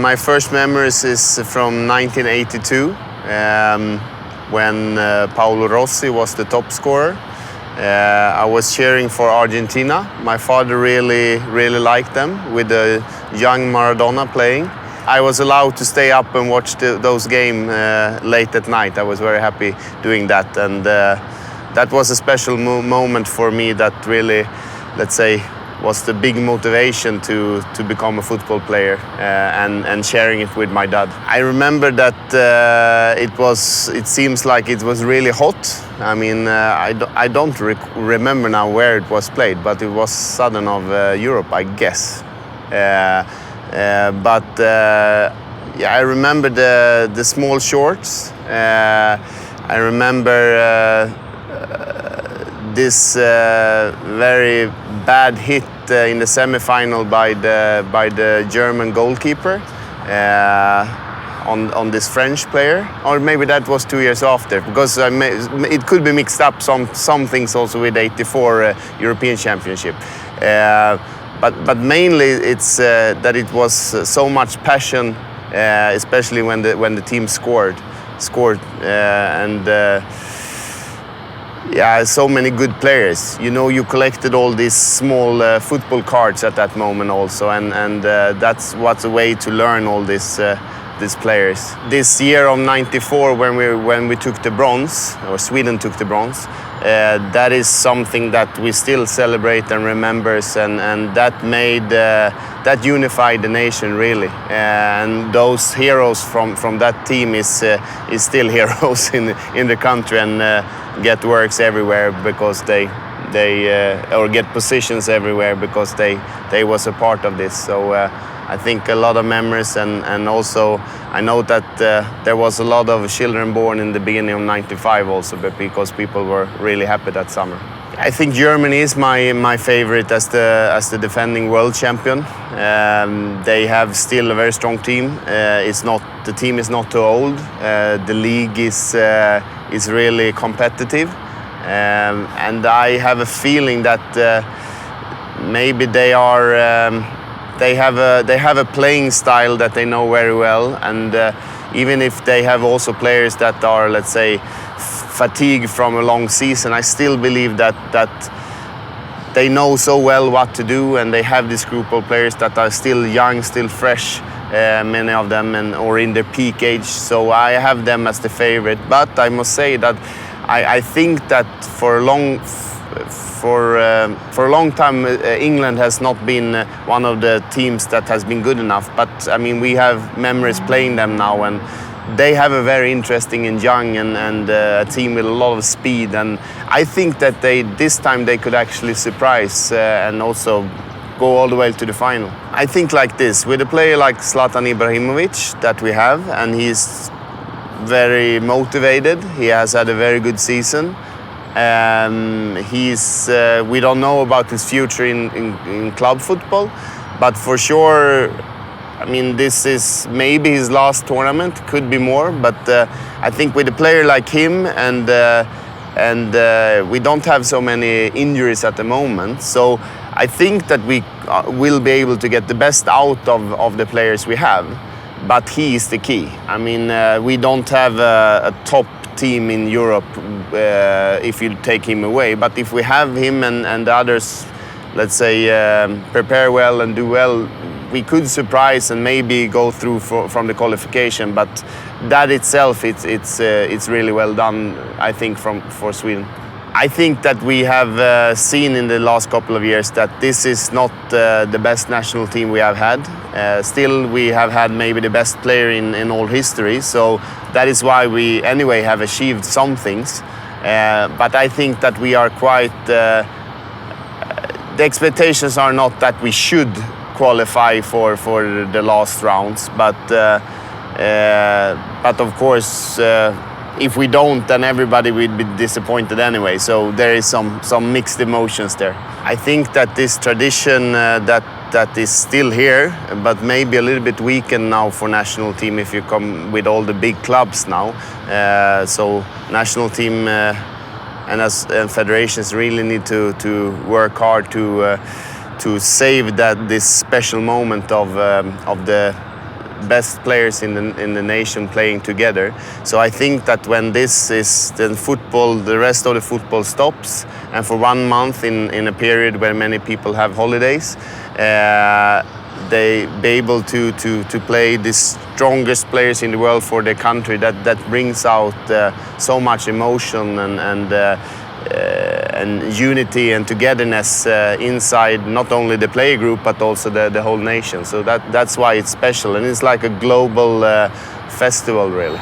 My first memories is from 1982 when Paolo Rossi was the top scorer. I was cheering for Argentina. My father really liked them with the young Maradona playing. I was allowed to stay up and watch those games late at night. I was very happy doing that, and that was a special moment for me that really, let's say, was the big motivation to become a football player and sharing it with my dad. I remember that it seems like it was really hot. I mean, I don't remember now where it was played, but it was southern of Europe, I guess. Yeah, I remember the small shorts. I remember this very bad hit in the semi-final by the German goalkeeper on this French player, or maybe that was 2 years after, because it could be mixed up some things also with '84 European Championship. But mainly it's that it was so much passion, especially when the team scored, and. Yeah, so many good players. You know, you collected all these small football cards at that moment also, and that's what's a way to learn all these players. This year of '94, when we took the bronze, or Sweden took the bronze, that is something that we still celebrate and remembers, and that made that unified the nation really. And those heroes from that team is still heroes in the country, and get works everywhere because they or get positions everywhere because they was a part of this. So I think a lot of memories, and also I know that there was a lot of children born in the beginning of '95 also, but because people were really happy that summer. I think Germany is my favorite as the defending world champion. They have still a very strong team. The team is not too old. The league is really competitive, and I have a feeling that maybe they have a playing style that they know very well, and even if they have also players that are, let's say, fatigued from a long season, I still believe that they know so well what to do, and they have this group of players that are still young, still fresh, many of them, or in their peak age. So I have them as the favorite. But I must say that I think that for a long time England has not been one of the teams that has been good enough. But I mean, we have memories playing them now, and they have a very interesting and young and a team with a lot of speed. And I think that this time they could actually surprise and also go all the way to the final. I think like this, with a player like Zlatan Ibrahimovic that we have, and he's very motivated. He has had a very good season. We don't know about his future in club football, but for sure, I mean, this is maybe his last tournament, could be more, but I think with a player like him, and we don't have so many injuries at the moment, so I think that we will be able to get the best out of the players we have, but he is the key. I mean, we don't have a top team in Europe if you take him away, but if we have him and the others, let's say, prepare well and do well, we could surprise and maybe go through from the qualification. But that itself, it's really well done, I think, for Sweden. I think that we have seen in the last couple of years that this is not the best national team we have had. Still, we have had maybe the best player in all history. So that is why we anyway have achieved some things. But I think that we are quite... the expectations are not that we should qualify for the last rounds, but of course, if we don't, then everybody will be disappointed anyway. So there is some mixed emotions there. I think that this tradition that is still here, but maybe a little bit weakened now for national team if you come with all the big clubs now. So national team and federations really need to work hard to save this special moment of the best players in the nation playing together. So I think that when this is the football, the rest of the football stops, and for 1 month in a period where many people have holidays, they be able to play the strongest players in the world for their country. That brings out so much emotion and unity and togetherness inside not only the player group but also the whole nation. So that's why it's special, and it's like a global festival really.